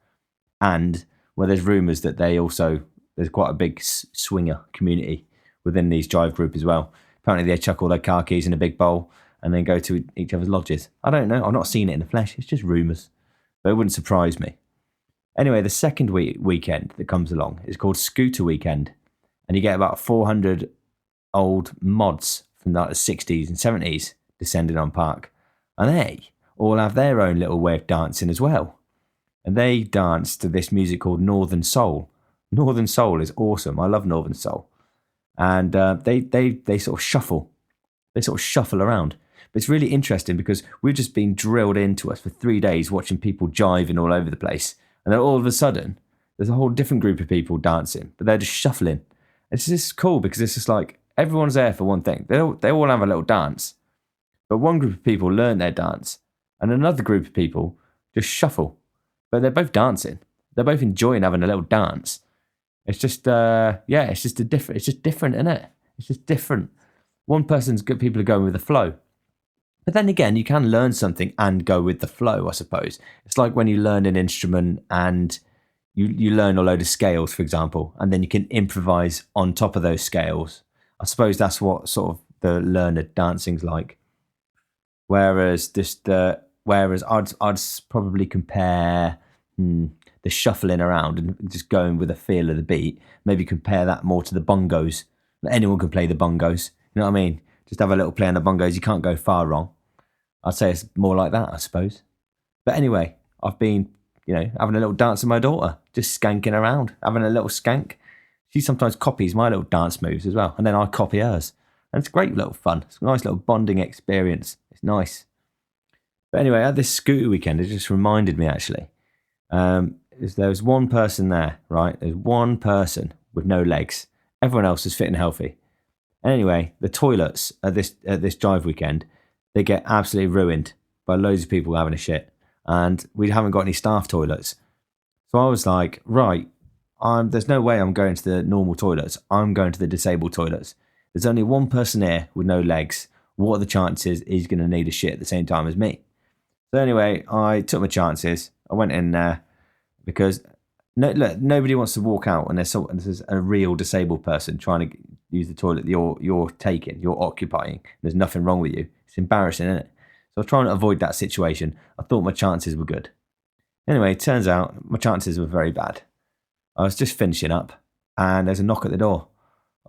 And there's rumours that there's quite a big swinger community within these jive group as well. Apparently they chuck all their car keys in a big bowl and then go to each other's lodges. I don't know. I've not seen it in the flesh. It's just rumours. But it wouldn't surprise me. Anyway, the second weekend that comes along is called Scooter Weekend. And you get about 400 old mods from the 60s and 70s descending on park. And they all have their own little way of dancing as well. And they dance to this music called Northern Soul. Northern Soul is awesome. I love Northern Soul. And they sort of shuffle. They sort of shuffle around. But it's really interesting because we've just been drilled into us for 3 days watching people jiving all over the place. And then all of a sudden, there's a whole different group of people dancing, but they're just shuffling. It's just cool because it's just like everyone's there for one thing. They all have a little dance. But one group of people learn their dance, and another group of people just shuffle. But they're both dancing. They're both enjoying having a little dance. It's just, it's just different, isn't it? It's just different. One person's good, people are going with the flow. But then again, you can learn something and go with the flow, I suppose. It's like when you learn an instrument and you learn a load of scales, for example, and then you can improvise on top of those scales. I suppose that's what sort of the learned dancing's like. Whereas I'd probably compare the shuffling around and just going with the feel of the beat. Maybe compare that more to the bongos. Anyone can play the bongos. You know what I mean? Just have a little play on the bongos. You can't go far wrong. I'd say it's more like that, I suppose. But anyway, I've been, having a little dance with my daughter, just skanking around, having a little skank. She sometimes copies my little dance moves as well, and then I copy hers. And it's great little fun. It's a nice little bonding experience. It's nice. But anyway, at this Scooter Weekend, it just reminded me, actually. There was one person there, right? There's one person with no legs. Everyone else is fit and healthy. Anyway, the toilets at this Jive Weekend, they get absolutely ruined by loads of people having a shit. And we haven't got any staff toilets. So I was like, right, there's no way I'm going to the normal toilets. I'm going to the disabled toilets. There's only one person here with no legs. What are the chances he's going to need a shit at the same time as me? So anyway, I took my chances. I went in there because nobody wants to walk out and there's a real disabled person trying to use the toilet that you're occupying. There's nothing wrong with you. It's embarrassing, isn't it? So I was trying to avoid that situation. I thought my chances were good. Anyway, it turns out my chances were very bad. I was just finishing up and there's a knock at the door.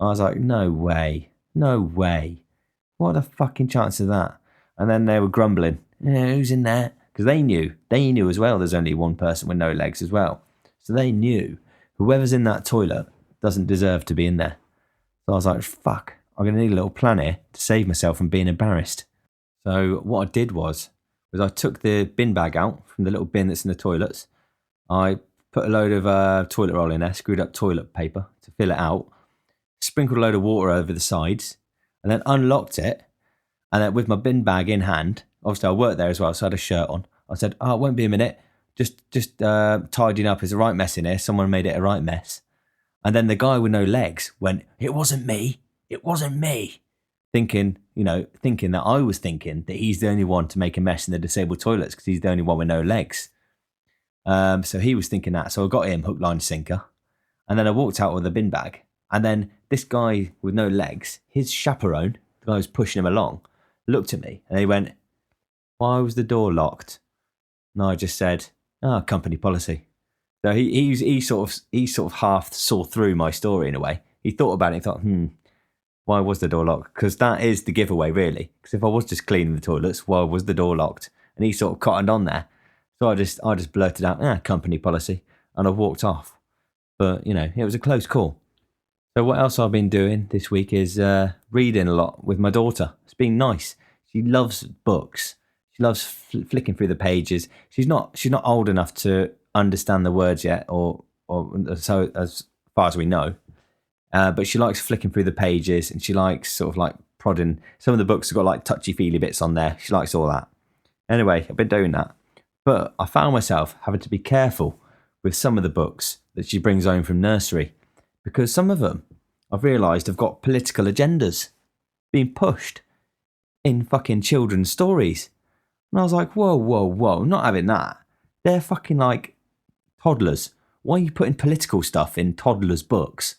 I was like, no way. What are the fucking chances of that? And then they were grumbling, who's in there? because they knew as well there's only one person with no legs as well. So they knew whoever's in that toilet doesn't deserve to be in there. So I was like, fuck, I'm going to need a little plan here to save myself from being embarrassed. So what I did was I took the bin bag out from the little bin that's in the toilets. I put a load of toilet roll in there, screwed up toilet paper to fill it out, sprinkled a load of water over the sides, and then unlocked it. And then with my bin bag in hand, obviously I worked there as well, so I had a shirt on. I said, it won't be a minute. Just tidying up. It's a right mess in here. Someone made it a right mess. And then the guy with no legs went, it wasn't me. It wasn't me. Thinking that I was thinking that he's the only one to make a mess in the disabled toilets because he's the only one with no legs. So he was thinking that. So I got him hook, line, sinker. And then I walked out with a bin bag. And then this guy with no legs, his chaperone, the guy who was pushing him along, looked at me and he went, why was the door locked? And I just said, company policy. So he sort of half saw through my story in a way. He thought about it and thought, why was the door locked? Because that is the giveaway, really. Because if I was just cleaning the toilets, why was the door locked? And he sort of cottoned on there. So I just blurted out, company policy. And I walked off. But, it was a close call. So what else I've been doing this week is reading a lot with my daughter. It's been nice. She loves books. She loves flicking through the pages. She's not old enough to understand the words yet, or so as far as we know. But she likes flicking through the pages, and she likes sort of like prodding. Some of the books have got like touchy-feely bits on there. She likes all that. Anyway, I've been doing that. But I found myself having to be careful with some of the books that she brings home from nursery, because some of them, I've realised, have got political agendas being pushed in fucking children's stories. And I was like, whoa, not having that. They're fucking like toddlers. Why are you putting political stuff in toddlers' books?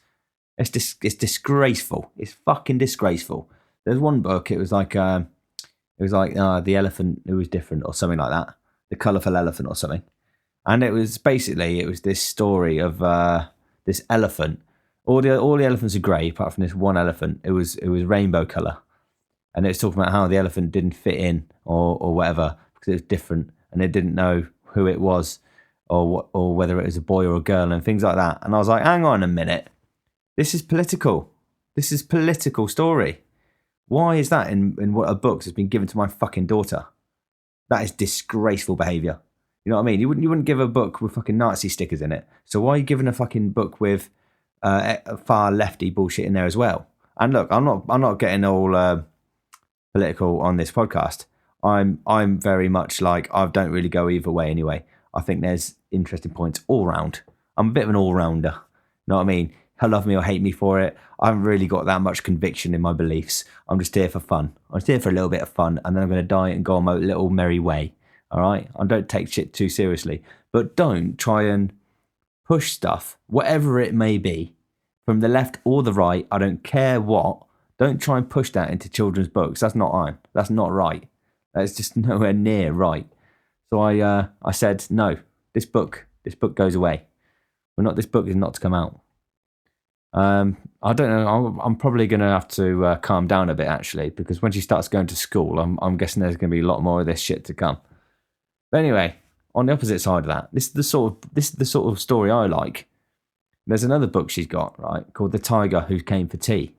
It's disgraceful. It's fucking disgraceful. There's one book. It was like the elephant who was different or something like that. The colourful elephant or something. And it was this story of this elephant. All the elephants are grey apart from this one elephant. It was rainbow colour, and it was talking about how the elephant didn't fit in or whatever because it was different, and it didn't know who it was or whether it was a boy or a girl and things like that. And I was like, hang on a minute. This is political. This is political story. Why is that in what a book has been given to my fucking daughter? That is disgraceful behaviour. You know what I mean? You wouldn't give a book with fucking Nazi stickers in it. So why are you giving a fucking book with far lefty bullshit in there as well? And look, I'm not getting all political on this podcast. I'm very much like, I don't really go either way anyway. I think there's interesting points all round. I'm a bit of an all-rounder. You know what I mean? Love me or hate me for it. I haven't really got that much conviction in my beliefs. I'm just here for fun. I'm just here for a little bit of fun, and then I'm going to die and go on my little merry way. All right? I don't take shit too seriously. But don't try and push stuff, whatever it may be, from the left or the right. I don't care what. Don't try and push that into children's books. That's not right. That's just nowhere near right. So I said, no, this book goes away. This book is not to come out. I don't know. I'm probably going to have to calm down a bit, actually, because when she starts going to school, I'm guessing there's going to be a lot more of this shit to come. But anyway, on the opposite side of that, this is the sort of story I like. There's another book she's got, right, called The Tiger Who Came for Tea,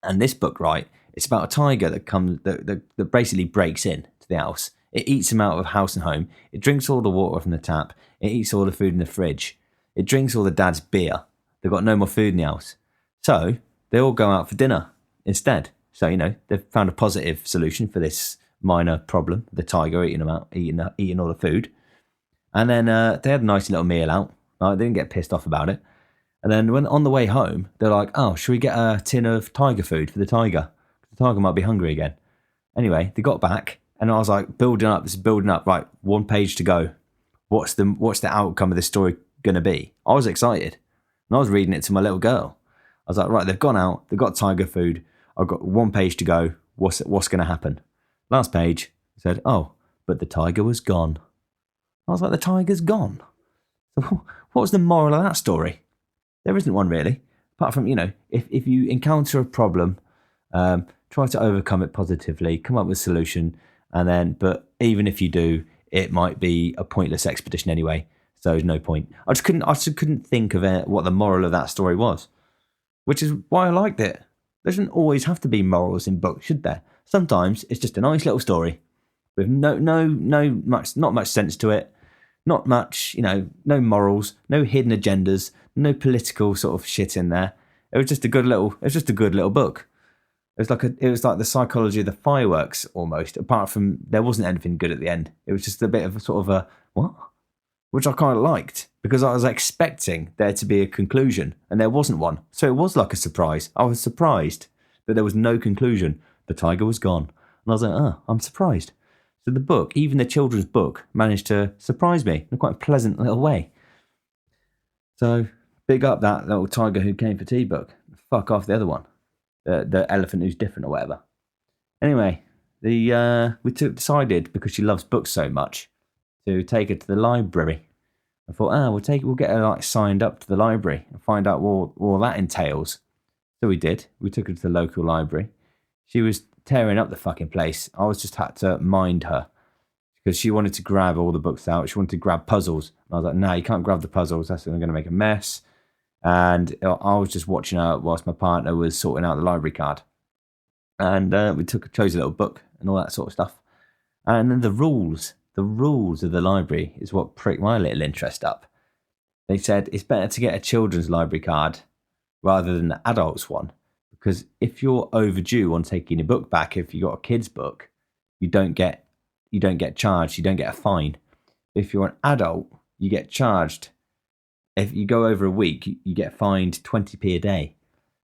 and this book, right, it's about a tiger that basically breaks in to the house. It eats him out of house and home. It drinks all the water from the tap. It eats all the food in the fridge. It drinks all the dad's beer. They've got no more food in the house. So they all go out for dinner instead. So, they've found a positive solution for this minor problem, the tiger eating all the food. And then they had a nice little meal out. Right? They didn't get pissed off about it. And then when on the way home, they're like, oh, should we get a tin of tiger food for the tiger? The tiger might be hungry again. Anyway, they got back, and I was like, building up. Right, 1 page to go. What's the outcome of this story going to be? I was excited. And I was reading it to my little girl. I was like, right, they've gone out. They've got tiger food. I've got 1 page to go. What's going to happen? Last page said, oh, but the tiger was gone. I was like, the tiger's gone? So what was the moral of that story? There isn't one really. Apart from, if you encounter a problem, try to overcome it positively, come up with a solution. But even if you do, it might be a pointless expedition anyway. So there's no point. I just couldn't think of what the moral of that story was, which is why I liked it. There shouldn't always have to be morals in books, should there? Sometimes it's just a nice little story with not much sense to it, not much, no morals, no hidden agendas, no political sort of shit in there. It was just a good little book. It was like the psychology of the fireworks almost. Apart from there wasn't anything good at the end. It was just a bit of a sort of a what, which I kind of liked because I was expecting there to be a conclusion and there wasn't one. So it was like a surprise. I was surprised that there was no conclusion. The tiger was gone, and I was like, oh, I'm surprised. So the book, even the children's book, managed to surprise me in quite a pleasant little way. So big up that little Tiger Who Came for Tea book. Fuck off the other one, the Elephant Who's Different or whatever. Anyway, we decided because she loves books so much to take her to the library. I thought, we'll get her signed up to the library and find out what all that entails. So we did. We took her to the local library. She was tearing up the fucking place. I was just had to mind her because she wanted to grab all the books out. She wanted to grab puzzles. And I was like, no, you can't grab the puzzles. That's going to make a mess. And I was just watching her whilst my partner was sorting out the library card. And we chose a little book and all that sort of stuff. And then the rules of the library is what pricked my little interest up. They said it's better to get a children's library card rather than the adults one. Because if you're overdue on taking your book back, if you got a kid's book, you don't get charged. You don't get a fine. If you're an adult, you get charged. If you go over a week, you get fined 20p a day,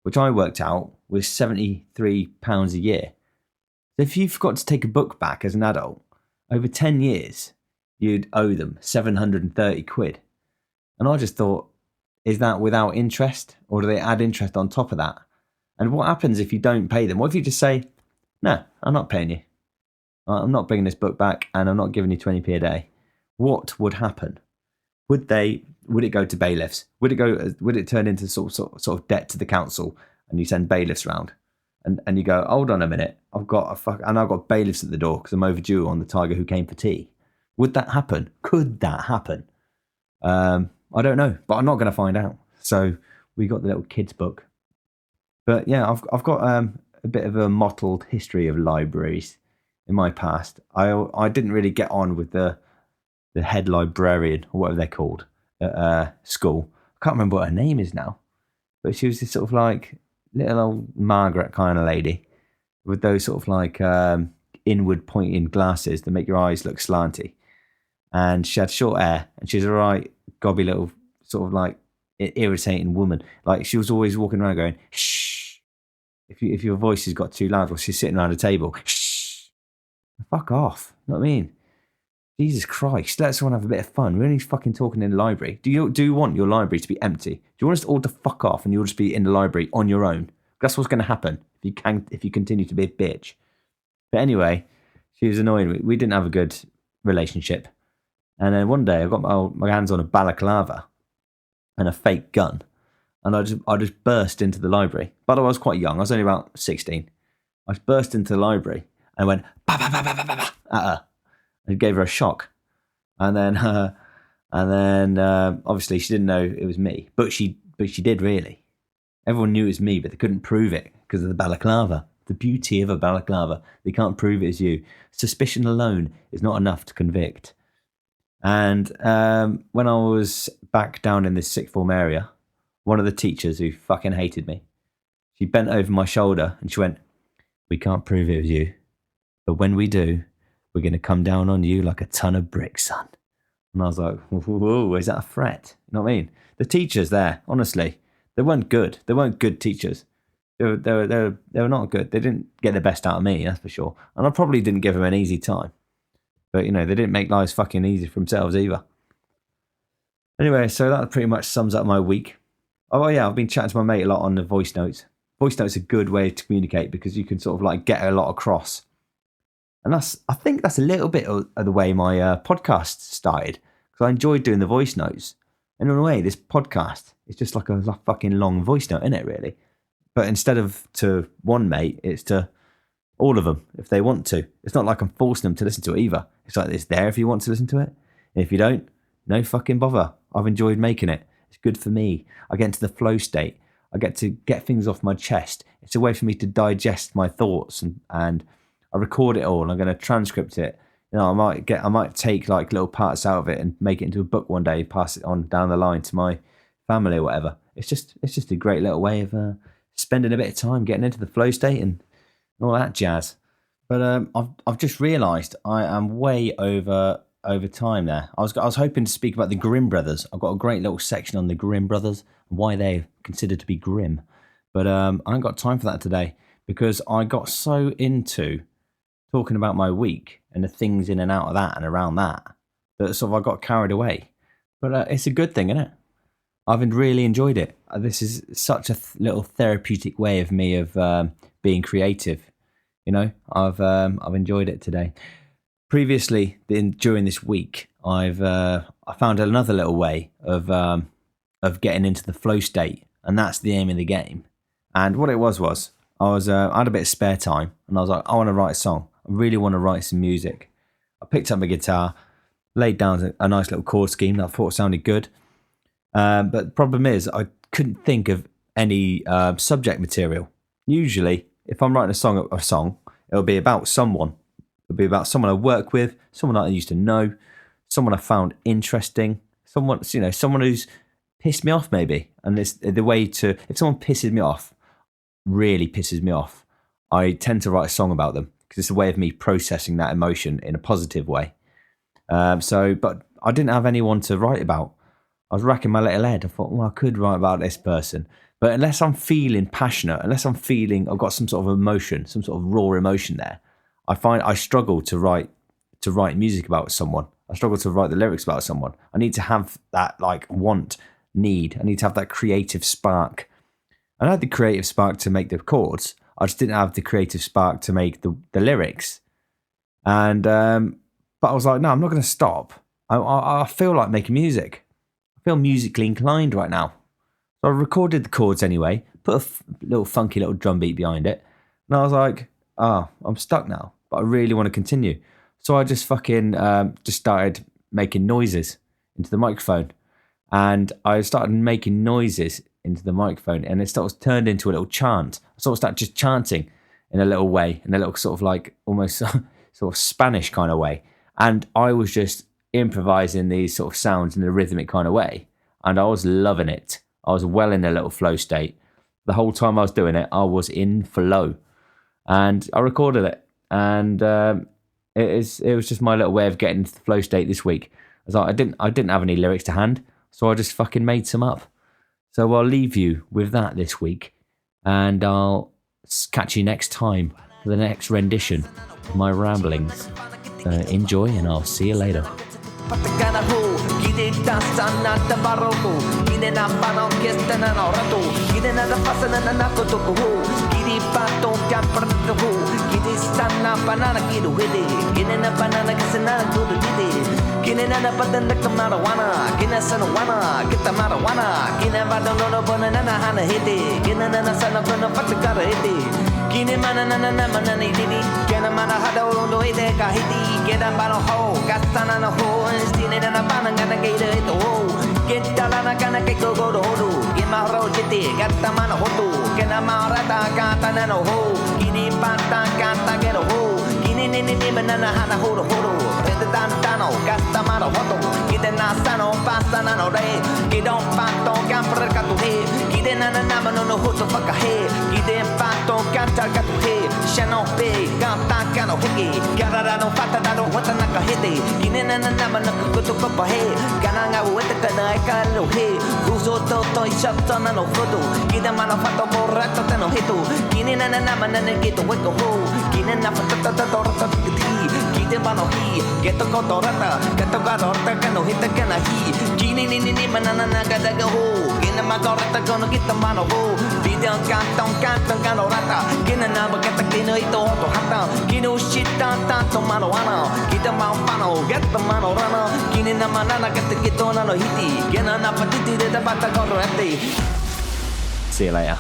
which I worked out was £73 a year. So if you forgot to take a book back as an adult, over 10 years, you'd owe them 730 quid. And I just thought, is that without interest, or do they add interest on top of that? And what happens if you don't pay them? What if you just say, no, I'm not paying you. I'm not bringing this book back and I'm not giving you 20p a day. What would happen? Would it go to bailiffs? Would it turn into sort of debt to the council and you send bailiffs round? And you go, hold on a minute, I've got bailiffs at the door because I'm overdue on the Tiger Who Came for Tea. Would that happen? Could that happen? I don't know, but I'm not going to find out. So we got the little kids book. But yeah, I've got a bit of a mottled history of libraries in my past. I didn't really get on with the head librarian or whatever they're called at school. I can't remember what her name is now, but she was this sort of like little old Margaret kind of lady with those sort of like inward pointing glasses that make your eyes look slanty. And she had short hair and she's a right gobby little sort of like irritating woman. Like she was always walking around going, shh. If your voice has got too loud while she's sitting around a table, shh, fuck off. You know what I mean? Jesus Christ, let someone have a bit of fun. We're only fucking talking in the library. Do you want your library to be empty? Do you want us all to fuck off and you'll just be in the library on your own? That's what's going to happen if you continue to be a bitch. But anyway, she was annoying. We didn't have a good relationship. And then one day I got my hands on a balaclava and a fake gun. And I just burst into the library. But I was quite young. I was only about 16. I just burst into the library and went bah, bah, bah, bah, bah, bah, at her. And gave her a shock. And then obviously she didn't know it was me. But she did really. Everyone knew it was me, but they couldn't prove it because of the balaclava. The beauty of a balaclava. They can't prove it as you. Suspicion alone is not enough to convict. And when I was back down in this sixth form area, one of the teachers who fucking hated me, she bent over my shoulder and she went, "We can't prove it was you, but when we do, we're going to come down on you like a ton of bricks, son." And I was like, whoa, is that a threat? You know what I mean? The teachers there, honestly, they weren't good. They weren't good teachers. They were not good. They didn't get the best out of me, that's for sure. And I probably didn't give them an easy time. But, they didn't make lives fucking easy for themselves either. Anyway, so that pretty much sums up my week. Oh, yeah, I've been chatting to my mate a lot on the voice notes. Voice notes are a good way to communicate because you can sort of like get a lot across. And I think that's a little bit of the way my podcast started because I enjoyed doing the voice notes. And in a way, this podcast is just like a fucking long voice note, isn't it, really? But instead of to one mate, it's to All of them, if they want to. It's not like I'm forcing them to listen to it either. It's like it's there if you want to listen to it. And if you don't, no fucking bother. I've enjoyed making it. It's good for me. I get into the flow state. I get to get things off my chest. It's a way for me to digest my thoughts, and I record it all, and I'm going to transcript it. You know, I might take like little parts out of it and make it into a book one day, pass it on down the line to my family or whatever. It's just a great little way of spending a bit of time getting into the flow state and all that jazz. But I've just realised I am way over time there. I was hoping to speak about the Grimm brothers. I've got a great little section on the Grimm brothers and why they're considered to be grim. But I ain't got time for that today because I got so into talking about my week and the things in and out of that and around that sort of I got carried away. But it's a good thing, isn't it? I've really enjoyed it. This is such a little therapeutic way of me of being creative. You know, I've enjoyed it today. Previously, during this week, I found another little way of getting into the flow state, and that's the aim of the game. And what it was I had a bit of spare time, and I was like, I want to write a song. I really want to write some music. I picked up my guitar, laid down a nice little chord scheme that I thought sounded good. But the problem is, I couldn't think of any subject material. Usually, if I'm writing a song, it'll be about someone. It'll be about someone I work with, someone I used to know, someone I found interesting, someone who's pissed me off maybe. And it's the way to, if someone pisses me off, really pisses me off, I tend to write a song about them because it's a way of me processing that emotion in a positive way. But I didn't have anyone to write about. I was racking my little head. I thought, well, I could write about this person. But unless I'm feeling passionate, unless I'm feeling I've got some sort of emotion, some sort of raw emotion there, I find I struggle to write music about someone. I struggle to write the lyrics about someone. I need to have that need. I need to have that creative spark. I had the creative spark to make the chords. I just didn't have the creative spark to make the lyrics. And but I was like, no, I'm not going to stop. I feel like making music. I feel musically inclined right now. So I recorded the chords anyway, put a little funky little drum beat behind it. And I was like, I'm stuck now, but I really want to continue. So I just just started making noises into the microphone. And I started making noises into the microphone, and it sort of turned into a little chant. I sort of started just chanting in a little way, in a little sort of like almost sort of Spanish kind of way. And I was just improvising these sort of sounds in a rhythmic kind of way. And I was loving it. I was well in a little flow state. The whole time I was doing it, I was in flow. And I recorded it. And it was just my little way of getting into the flow state this week. I was like, I didn't have any lyrics to hand, so I just fucking made some up. So I'll leave you with that this week, and I'll catch you next time for the next rendition of my ramblings. Enjoy, and I'll see you later. Kine na padan ka marijuana, kine sana wana, kita marijuana, kine vado no bona na hana hiti, kine na sana bona fatakara hiti, kine mana na mana ni didi, kine mana hada undo ide ka hiti, kine bano ho, gastana na ho, stine na bana ngana gaida ito ho, kita na kana ke go do do, kine maro jiti, gatta mana hotu, kine marata kata na no ho, kine pata kata ke ho, kine ni banana hana ho do Tantano, Castamano, Hoto, Kidenasano, Pasanano, Re, Kidon Pato, Campra Catuhe, Kidenanama no Hoto Fakahe, Kiden Pato, Canta Catuhe, Shannon Bay, Ganta Cano Hiki, Garano Fatano, Watanaka Hiti, Kidenanama Nakuto Papahe, Gananga with the Kanaka He, Ruzo Toto, Shatana Foto, Kidamano Fato Borrato Tano Hito, Kidenanama Nanagito Weko Ho, Kidenafata Torta Kidemano He, Get to go Dorata, get to go Dorta, Cano hit the Gana He, Gini Manana Gadaga Ho, Ginamagorata gonna get the mano ho, Bidon Canton Ganorata, Ginanaba get the Kino Ito Hata, Kino Shit Tanto Manoana, get the Mount get the Mano Rana, Kinina Manana get the Gitona Hiti, Ganana Patiti, the Batagorati. See you later.